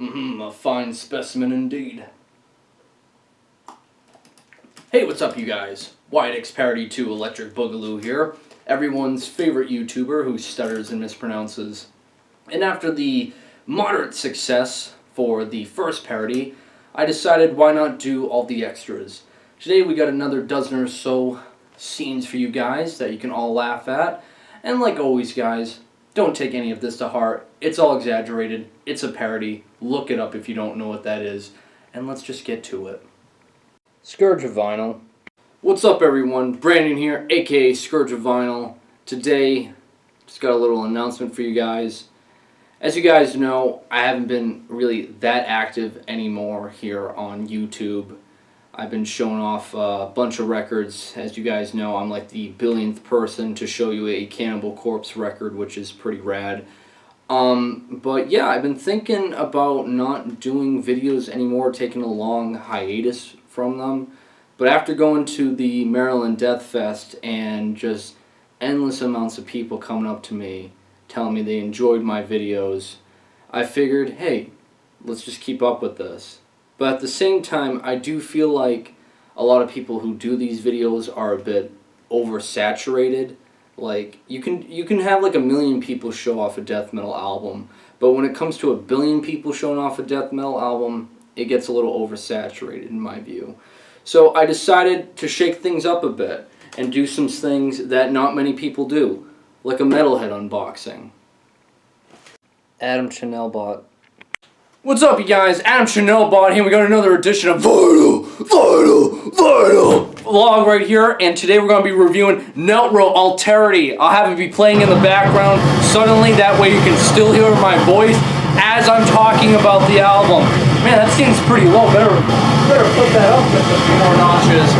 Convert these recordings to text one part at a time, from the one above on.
A fine specimen indeed. Hey, what's up you guys? YX Parody 2 Electric Boogaloo here, everyone's favorite YouTuber who stutters and mispronounces. And after the moderate success for the first parody, I decided why not do all the extras. Today we got another dozen or so scenes for you guys that you can all laugh at. And like always guys, don't take any of this to heart. It's all exaggerated. It's a parody. Look it up if you don't know what that is. And let's just get to it. Scourge of Vinyl. What's up everyone? Brandon here, aka Scourge of Vinyl. Today, just got a little announcement for you guys. As you guys know, I haven't been really that active anymore here on YouTube. I've been showing off a bunch of records. As you guys know, I'm like the billionth person to show you a Cannibal Corpse record, which is pretty rad. But yeah, I've been thinking about not doing videos anymore, taking a long hiatus from them. But after going to the Maryland Death Fest and just endless amounts of people coming up to me telling me they enjoyed my videos, I figured, hey, let's just keep up with this. But at the same time, I do feel like a lot of people who do these videos are a bit oversaturated. Like, you can have like 1 million people show off a death metal album, but when it comes to 1 billion people showing off a death metal album, it gets a little oversaturated in my view. So I decided to shake things up a bit and do some things that not many people do, like a metalhead unboxing. Adam Chanelbot. What's up you guys, Adam Chanelbot here. We got another edition of Vinyl vlog right here, and today we're going to be reviewing Neltro Alterity. I'll have it be playing in the background suddenly, that way you can still hear my voice as I'm talking about the album. Man, that seems pretty low, better put that up with a few more notches.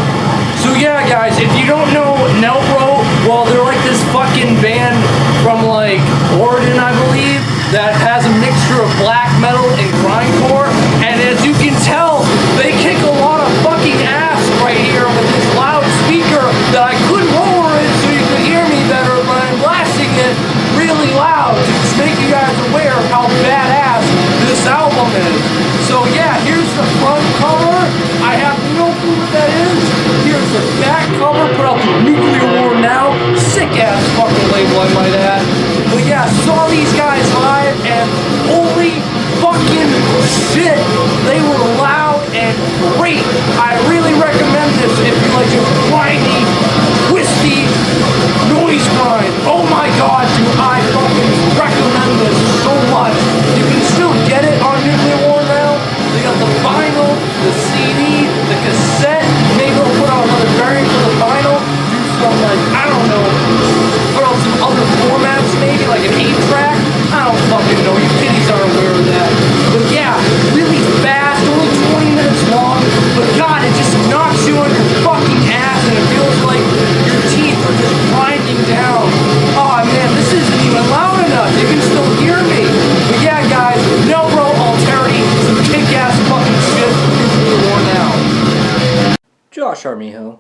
So yeah guys, if you don't know Neltro, well they're like this fucking band from like Oregon I believe, that has a mixture of black metal and grindcore, and as you can tell, they kick a lot of fucking ass right here with this loud speaker that I couldn't lower it so you could hear me better, but I'm blasting it really loud to just make you guys aware of how badass this album is. So yeah, here's the front cover. I have no clue what that is. Here's the back cover, put out through Nuclear War Now. Sick ass fucking label I might add. But yeah, saw these guys live and holy fucking shit, they were loud and great. I really recommend this if you like just grindy, twisty noise grind. Oh my god, dude, I fucking recommend this so much. You can still get it on Nuclear War Now. They got the vinyl, the CD, the cassette. Maybe they'll put out another variant for the vinyl. Do some like, I don't know, put out some other formats maybe, like an 8-track. I don't fucking know, you kiddies are aware of that. But yeah, really fast, only 20 minutes long. But god, it just knocks you on your fucking ass and it feels like your teeth are just grinding down. Oh man, this isn't even loud enough. You can still hear me. But yeah guys, Neltro Alterity, some kick-ass fucking shit from Nuclear War Now. Josh Armijo.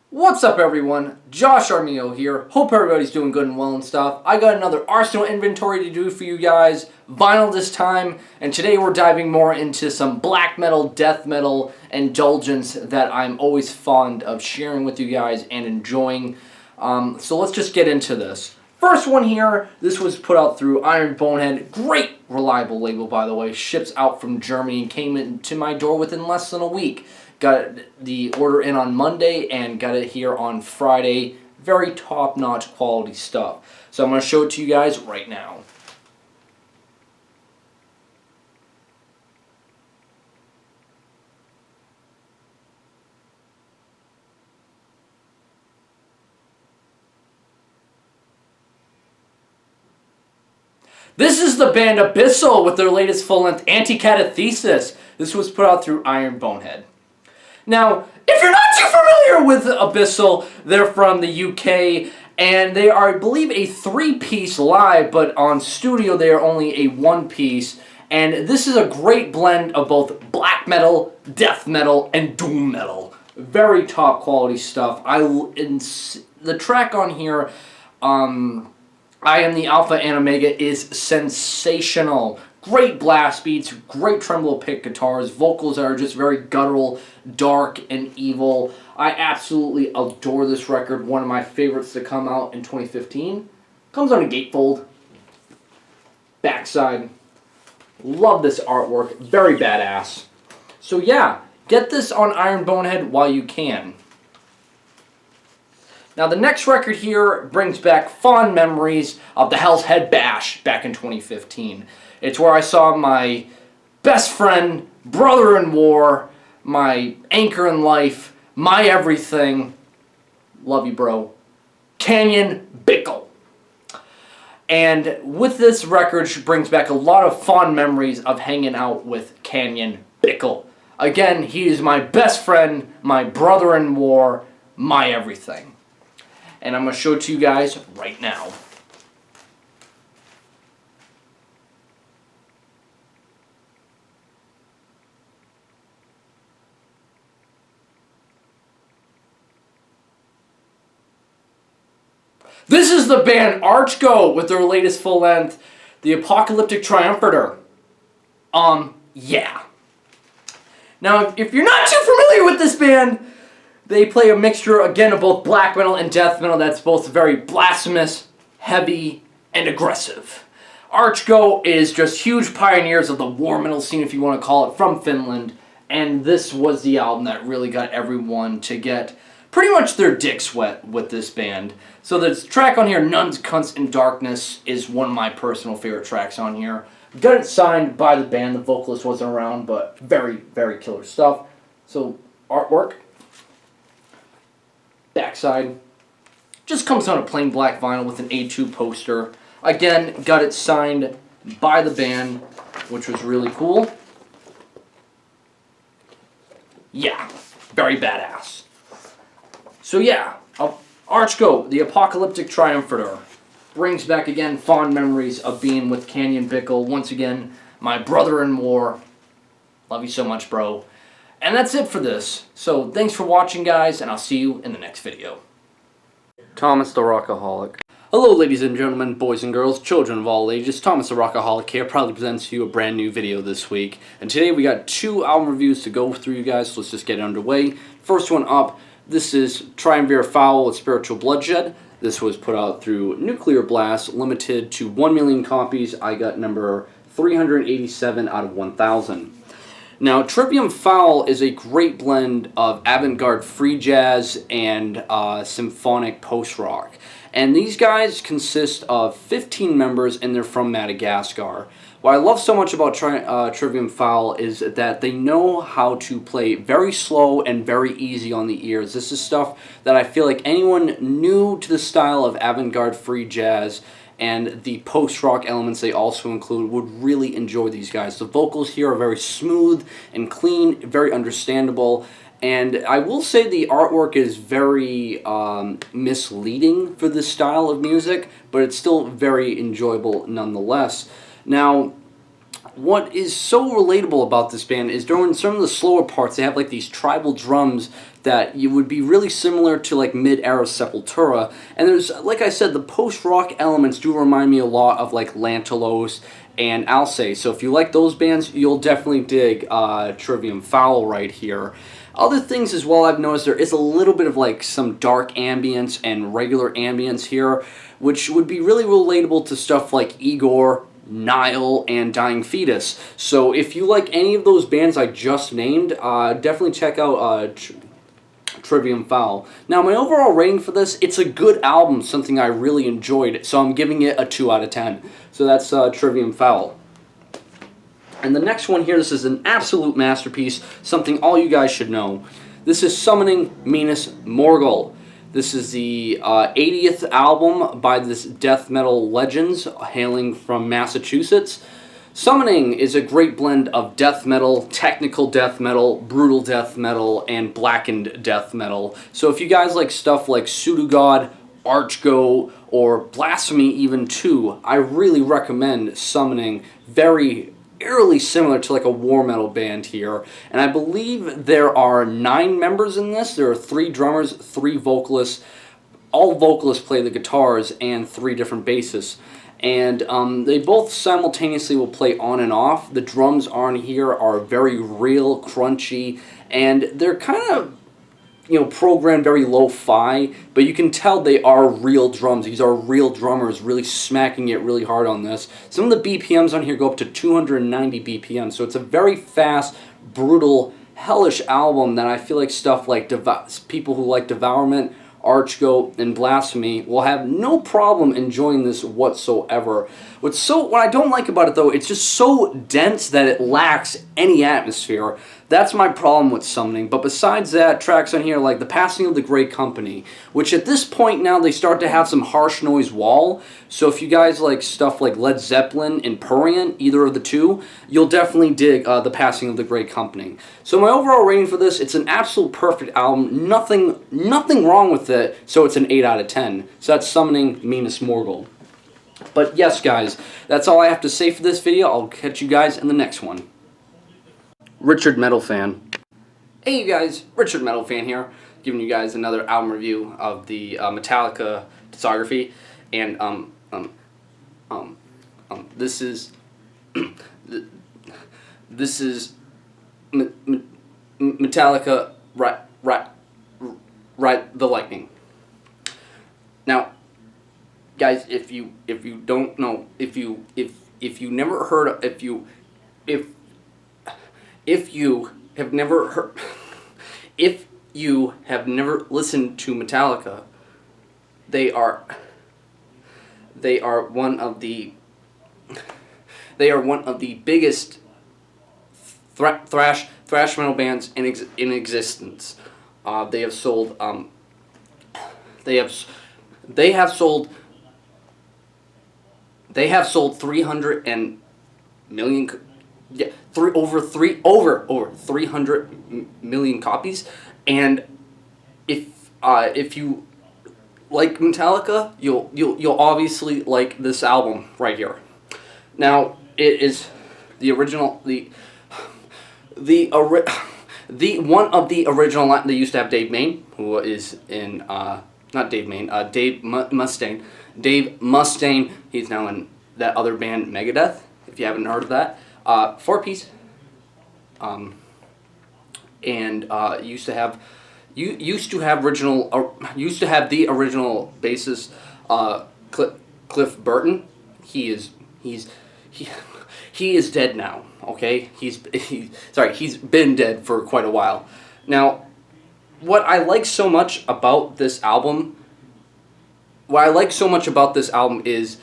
What's up everyone, Josh Armijo here. Hope everybody's doing good and well and stuff. I got another Arsenal inventory to do for you guys, vinyl this time, and today we're diving more into some black metal, death metal indulgence that I'm always fond of sharing with you guys and enjoying. So let's just get into this. First one here, this was put out through Iron Bonehead, great reliable label by the way, ships out from Germany and came into my door within less than a week. Got the order in on Monday and got it here on Friday. Very top-notch quality stuff. So I'm going to show it to you guys right now. This is the band Abyssal with their latest full-length Anti-Catethesis. This was put out through Iron Bonehead. Now, if you're not too familiar with Abyssal, they're from the UK, and they are, I believe, a 3-piece live, but on studio they are only a 1-piece, and this is a great blend of both black metal, death metal, and doom metal. Very top quality stuff. The track on here, I Am the Alpha and Omega, is sensational. Great blast beats, great tremolo pick guitars, vocals that are just very guttural, dark, and evil. I absolutely adore this record. One of my favorites to come out in 2015. Comes on a gatefold. Backside. Love this artwork. Very badass. So yeah, get this on Iron Bonehead while you can. Now the next record here brings back fond memories of the Hell's Head Bash back in 2015. It's where I saw my best friend, brother in war, my anchor in life, my everything, love you bro, Canyon Bickle. And with this record, she brings back a lot of fond memories of hanging out with Canyon Bickle. Again, he is my best friend, my brother in war, my everything. And I'm going to show it to you guys right now. This is the band Archgo with their latest full length, The Apocalyptic Triumphator. Yeah. Now, if you're not too familiar with this band, they play a mixture, again, of both black metal and death metal that's both very blasphemous, heavy, and aggressive. Archgo is just huge pioneers of the war metal scene, if you want to call it, from Finland. And this was the album that really got everyone to get pretty much their dicks wet with this band. So this track on here, Nuns, Cunts, and Darkness, is one of my personal favorite tracks on here. Got it signed by the band. The vocalist wasn't around, but very, very killer stuff. So, artwork. Backside. Just comes on a plain black vinyl with an A2 poster. Again, got it signed by the band, which was really cool. Yeah, very badass. So yeah, Archgo, the Apocalyptic Triumphator, brings back again fond memories of being with Canyon Bickle. Once again, my brother in war. Love you so much, bro. And that's it for this. So thanks for watching, guys, and I'll see you in the next video. Thomas the Rockaholic. Hello, ladies and gentlemen, boys and girls, children of all ages. Thomas the Rockaholic here proudly presents to you a brand new video this week. And today we got 2 album reviews to go through, you guys, so let's just get it underway. First one up. This is Triumvir Foul with Spiritual Bloodshed. This was put out through Nuclear Blast, limited to 1 million copies. I got number 387 out of 1,000. Now, Trivium Foul is a great blend of avant-garde free jazz and symphonic post-rock. And these guys consist of 15 members, and they're from Madagascar. What I love so much about Trivium Foul is that they know how to play very slow and very easy on the ears. This is stuff that I feel like anyone new to the style of avant-garde free jazz and the post-rock elements they also include would really enjoy these guys. The vocals here are very smooth and clean, very understandable. And I will say the artwork is very misleading for this style of music, but it's still very enjoyable nonetheless. Now, what is so relatable about this band is during some of the slower parts, they have like these tribal drums that you would be really similar to like mid-era Sepultura. And there's, like I said, the post-rock elements do remind me a lot of like Lantelos and Alcé. So if you like those bands, you'll definitely dig Trivium Foul right here. Other things as well I've noticed, there is a little bit of like some dark ambience and regular ambience here, which would be really relatable to stuff like Igor, Nile, and Dying Fetus. So if you like any of those bands I just named, definitely check out Trivium Foul. Now, my overall rating for this, it's a good album, something I really enjoyed, so I'm giving it a 2 out of 10. So that's Trivium Foul. And the next one here, this is an absolute masterpiece, something all you guys should know. This is Summoning Minas Morgul. This is the 80th album by this death metal legends hailing from Massachusetts. Summoning is a great blend of death metal, technical death metal, brutal death metal, and blackened death metal. So if you guys like stuff like Pseudogod, Archgo, or Blasphemy even too, I really recommend Summoning. Very eerily similar to like a war metal band here. And I believe there are 9 members in this. There are 3 drummers, 3 vocalists. All vocalists play the guitars and 3 different bassists. And they both simultaneously will play on and off. The drums on here are very real, crunchy, and they're kind of, you know, programmed very lo-fi, but you can tell they are real drums. These are real drummers really smacking it really hard on this. Some of the BPMs on here go up to 290 BPM, so it's a very fast, brutal, hellish album that I feel like stuff like people who like Devourment, Archgoat, and Blasphemy will have no problem enjoying this whatsoever. What I don't like about it, though, it's just so dense that it lacks any atmosphere. That's my problem with Summoning. But besides that, tracks on here like The Passing of the Great Company, which at this point now they start to have some harsh noise wall. So if you guys like stuff like Led Zeppelin and Prurient, either of the two, you'll definitely dig The Passing of the Great Company. So my overall rating for this, it's an absolute perfect album. Nothing wrong with it, so it's an 8 out of 10. So that's Summoning Minas Morgul. But yes, guys, that's all I have to say for this video. I'll catch you guys in the next one. Richard Metal Fan. Hey you guys, Richard Metal Fan here, giving you guys another album review of the Metallica discography, and this is Metallica Ride the Lightning. Now, guys, if you don't know, if you never heard, if you have never listened to Metallica, they are one of the biggest thrash metal bands in existence. They have sold 300 million. Yeah, over 300 million copies, and if you like Metallica, you'll obviously like this album right here. Now it is the original one of the original. They used to have Dave Mustaine, who is in not Dave Mustaine, Dave Mustaine. Dave Mustaine. He's now in that other band Megadeth. If you haven't heard of that. 4-piece, and used to have the original bassist Cliff Burton. He's dead now. Okay, he's been dead for quite a while. Now, what I like so much about this album is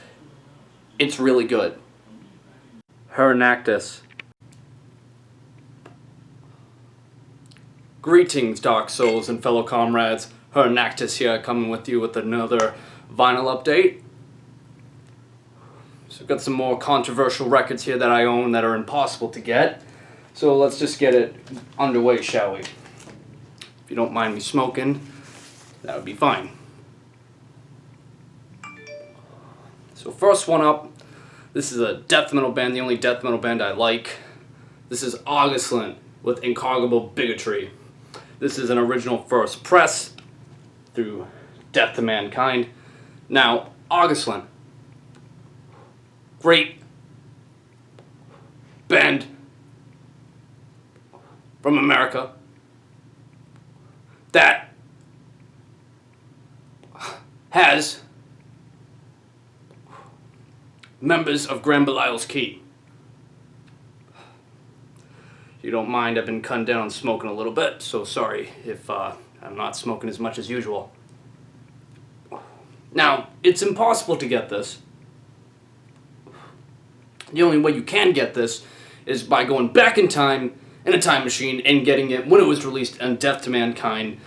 it's really good. Hernactus. Greetings, Dark Souls and fellow comrades. Hernactus here, coming with you with another vinyl update. So I've got some more controversial records here that I own that are impossible to get. So let's just get it underway, shall we? If you don't mind me smoking, that would be fine. So first one up. This is a death metal band, the only death metal band I like. This is Augustlin with Incogable Bigotry. This is an original first press through Death to Mankind. Now, Augustlin, great band from America that has members of Grand Belial's Key. If you don't mind, I've been cutting down on smoking a little bit, so sorry if I'm not smoking as much as usual. Now, it's impossible to get this. The only way you can get this is by going back in time in a time machine and getting it when it was released on Death to Mankind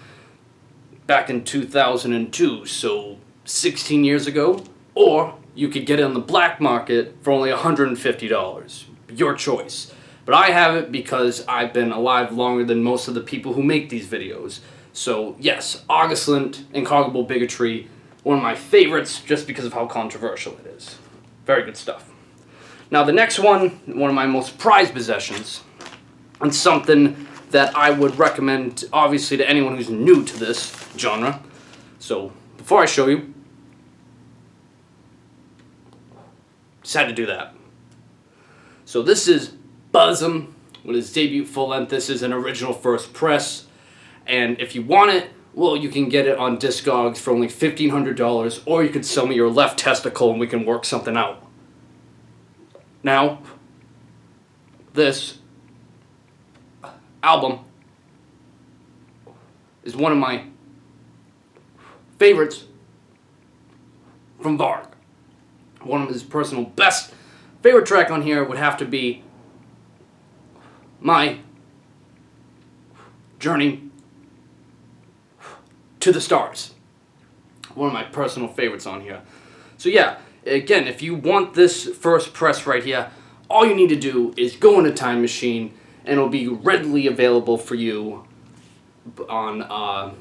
back in 2002, so 16 years ago, or you could get it on the black market for only $150. Your choice. But I have it because I've been alive longer than most of the people who make these videos. So yes, Augustlin, Incogable Bigotry, one of my favorites just because of how controversial it is. Very good stuff. Now the next one of my most prized possessions, and something that I would recommend, obviously, to anyone who's new to this genre. So, before I show you, just had to do that. So this is Buzzum with his debut full length. This is an original first press, and if you want it, well, you can get it on Discogs for only $1,500, or you could sell me your left testicle and we can work something out. Now, this album is one of my favorites from Varg. One of his personal best favorite track on here would have to be my Journey to the Stars. One of my personal favorites on here. So yeah, again, if you want this first press right here, all you need to do is go in a time machine and it'll be readily available for you on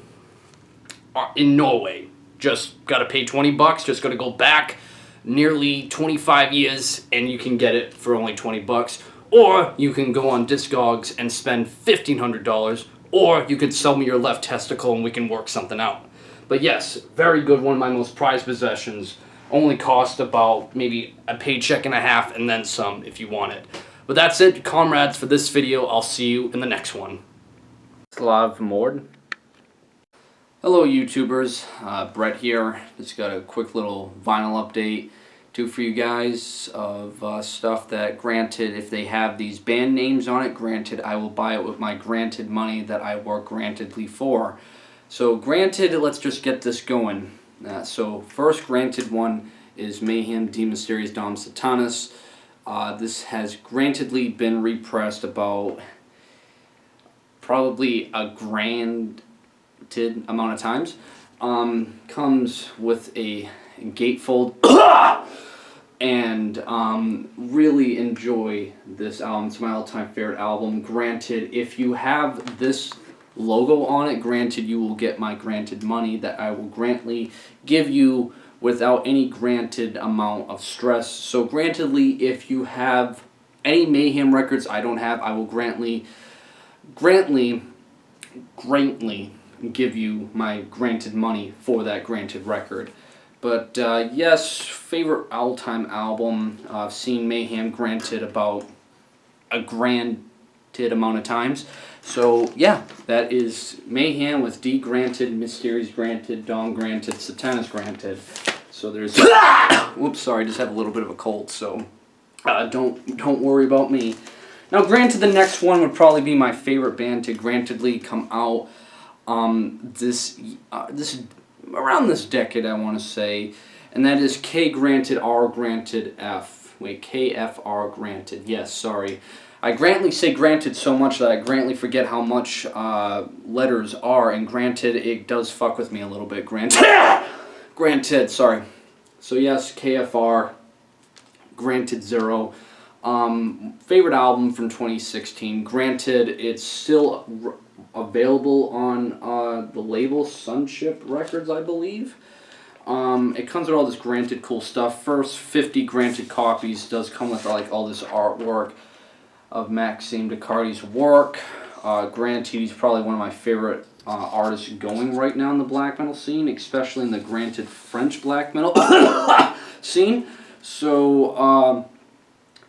in Norway. Just gotta pay $20, just gotta go back nearly 25 years and you can get it for only $20. Or you can go on Discogs and spend $1,500, or you could sell me your left testicle and we can work something out. But yes, very good, one of my most prized possessions. Only cost about maybe a paycheck and a half and then some if you want it. But that's it, comrades, for this video. I'll see you in the next one. Slav Mord. Hello YouTubers, Brett here. Just got a quick little vinyl update for you guys of stuff that, granted, if they have these band names on it, granted, I will buy it with my granted money that I work grantedly for. So granted, let's just get this going. So first granted one is Mayhem D Mysterious Dom Satanas. This has grantedly been repressed about probably a granted amount of times. Comes with a gatefold and really enjoy this album. It's my all-time favorite album. Granted, if you have this logo on it, granted, you will get my granted money that I will grantly give you without any granted amount of stress. So grantedly, if you have any Mayhem records I don't have, I will grantly give you my granted money for that granted record. But yes, favorite all-time album. I've seen Mayhem granted about a granted amount of times. So yeah, that is Mayhem with D granted, Mysterious granted, Dom granted, Satanas granted. So there's whoops, sorry, I just have a little bit of a cold, so don't worry about me. Now granted, the next one would probably be my favorite band to grantedly come out this around this decade, I want to say, and that is K granted R granted F. Wait, KFR granted. Yes, sorry. I grantly say granted so much that I grantly forget how much letters are, and granted, it does fuck with me a little bit. Granted, sorry. So yes, KFR granted 0. Favorite album from 2016. Granted, it's still available on the label Sunship Records, I believe. It comes with all this granted cool stuff. First 50 granted copies does come with like all this artwork of Maxime Descartes' work. Granted, he's probably one of my favorite artists going right now in the black metal scene, especially in the granted French black metal scene. So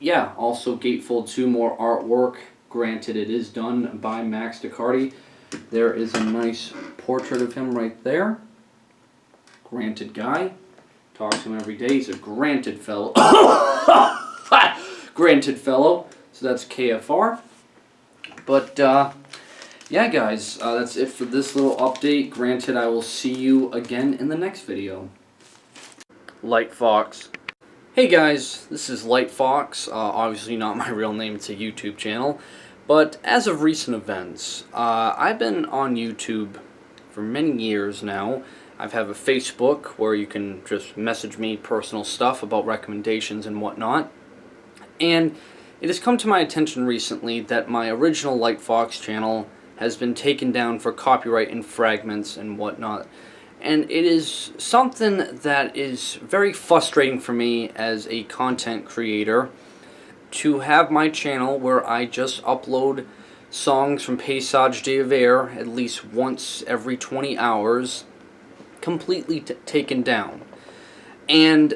yeah, also gatefold 2 more artwork. Granted, it is done by Max Descartes. There is a nice portrait of him right there. Granted guy. Talk to him every day. He's a granted fellow. Granted fellow. So that's KFR. But, yeah, guys, that's it for this little update. Granted, I will see you again in the next video. Light Fox. Hey guys, this is Light Fox. Obviously not my real name, it's a YouTube channel. But as of recent events, I've been on YouTube for many years now. I have a Facebook where you can just message me personal stuff about recommendations and whatnot. And it has come to my attention recently that my original Light Fox channel has been taken down for copyright infringements and whatnot. And it is something that is very frustrating for me as a content creator, to have my channel where I just upload songs from Paysage d'Hiver at least once every 20 hours completely taken down. And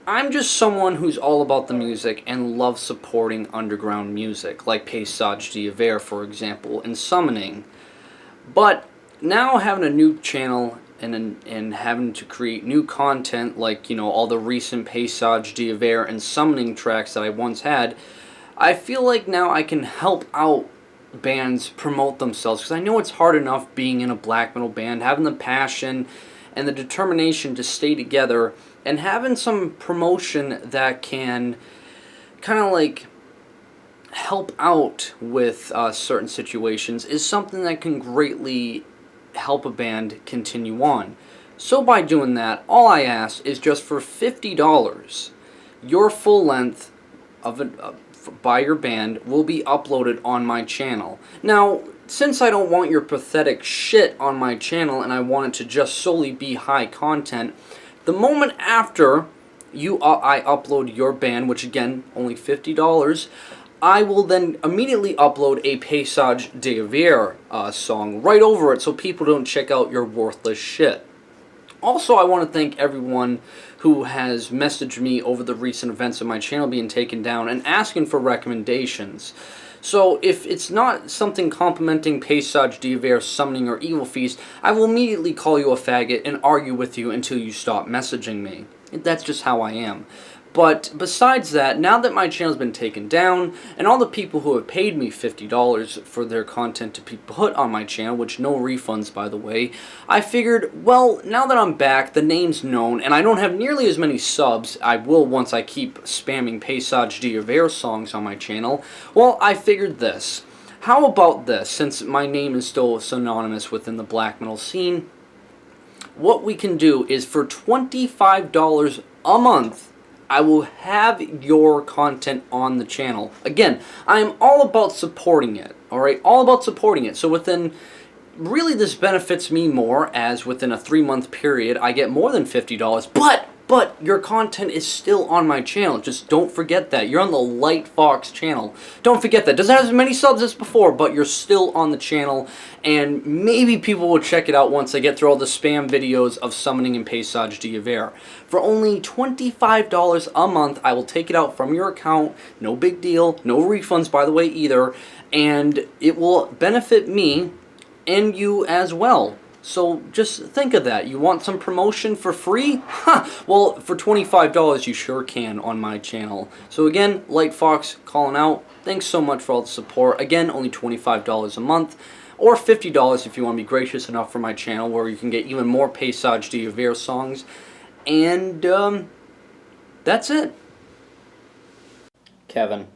I'm just someone who's all about the music and loves supporting underground music, like Paysage d'Hiver, for example, and Summoning. But now having a new channel and having to create new content, like, you know, all the recent Paysage d'Hiver and Summoning tracks that I once had, I feel like now I can help out bands promote themselves, because I know it's hard enough being in a black metal band, having the passion and the determination to stay together, and having some promotion that can kind of like help out with certain situations is something that can greatly help a band continue on. So by doing that, all I ask is just for $50, your full length of by your band will be uploaded on my channel. Now, since I don't want your pathetic shit on my channel and I want it to just solely be high content, the moment after I upload your band, which again, only $50, I will then immediately upload a Paysage d'Hiver song right over it so people don't check out your worthless shit. Also, I want to thank everyone who has messaged me over the recent events of my channel being taken down and asking for recommendations. So if it's not something complimenting Paysage d'Hiver, Summoning, or Evil Feast, I will immediately call you a faggot and argue with you until you stop messaging me. That's just how I am. But besides that, now that my channel's been taken down, and all the people who have paid me $50 for their content to be put on my channel, which no refunds by the way, I figured, well, now that I'm back, the name's known, and I don't have nearly as many subs, I will once I keep spamming Paysage d'Hiver songs on my channel, well, I figured this. How about this, since my name is still synonymous within the black metal scene, what we can do is for $25 a month, I will have your content on the channel. Again, I am all about supporting it, alright? All about supporting it. So really this benefits me more, as within a 3-month period, I get more than $50, but your content is still on my channel. Just don't forget that. You're on the Light Fox channel. Don't forget that. Doesn't have as many subs as before, but you're still on the channel, and maybe people will check it out once they get through all the spam videos of Summoning and Paysage d'Hiver. For only $25 a month, I will take it out from your account. No big deal. No refunds, by the way, either. And it will benefit me and you as well. So just think of that. You want some promotion for free? Ha! Well, for $25 you sure can on my channel. So again, Light Fox calling out. Thanks so much for all the support. Again, only $25 a month. Or $50 if you want to be gracious enough for my channel, where you can get even more Paysage d'Hiver songs. And that's it. Kevin.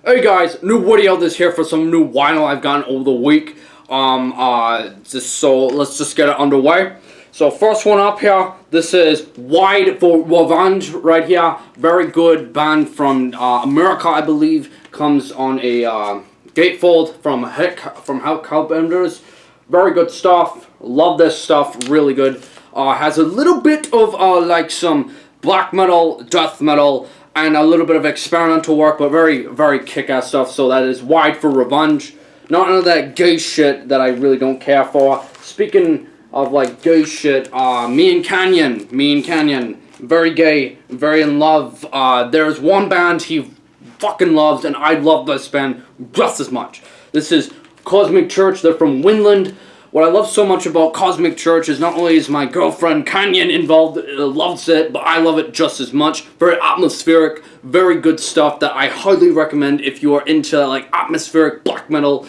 Hey guys, new video this here for some new vinyl I've gotten over the week. So let's just get it underway. So first one up here, this is Wide for Revenge right here. Very good band from America, I believe. Comes on a gatefold from Hellbenders. Very good stuff. Love this stuff. Really good. Has a little bit of like some black metal, death metal, and a little bit of experimental work, but very, very kick-ass stuff. So that is Wide for Revenge. Not none of that gay shit that I really don't care for. Speaking of like gay shit, Me and Canyon, very gay, very in love. There's one band he fucking loves, and I love this band just as much. This is Cosmic Church. They're from Winland. What I love so much about Cosmic Church is not only is my girlfriend Canyon involved, loves it, but I love it just as much. Very atmospheric, very good stuff that I highly recommend if you are into like atmospheric black metal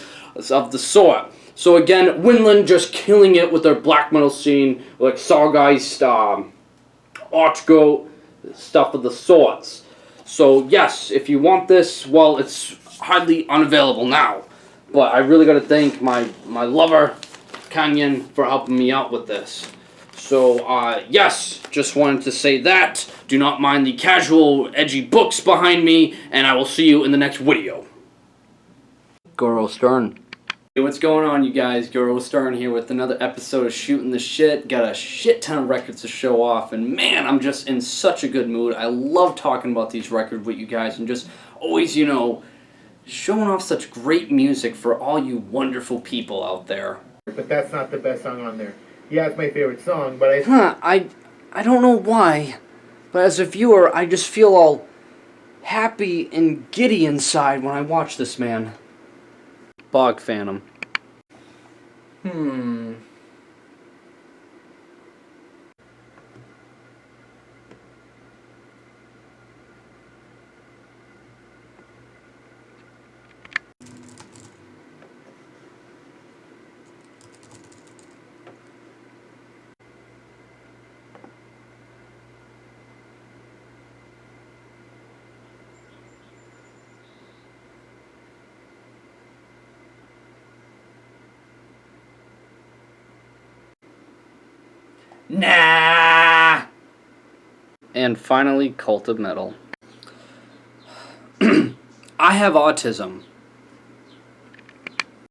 of the sort. So again, Winland just killing it with their black metal scene, like Sargeist, Archgoat, stuff of the sorts. So yes, if you want this, well, it's hardly unavailable now. But I really gotta thank my lover, Canyon, for helping me out with this. So, yes, just wanted to say that. Do not mind the casual, edgy books behind me, and I will see you in the next video. Goro Stern. Hey, what's going on, you guys? Girls starting here with another episode of Shooting the Shit. Got a shit ton of records to show off, and man, I'm just in such a good mood. I love talking about these records with you guys and just always, showing off such great music for all you wonderful people out there. But that's not the best song on there. Yeah, it's my favorite song, but I don't know why, but as a viewer, I just feel all happy and giddy inside when I watch this man. Bog Phantom. Nah! And finally, Cult of Metal. I have autism,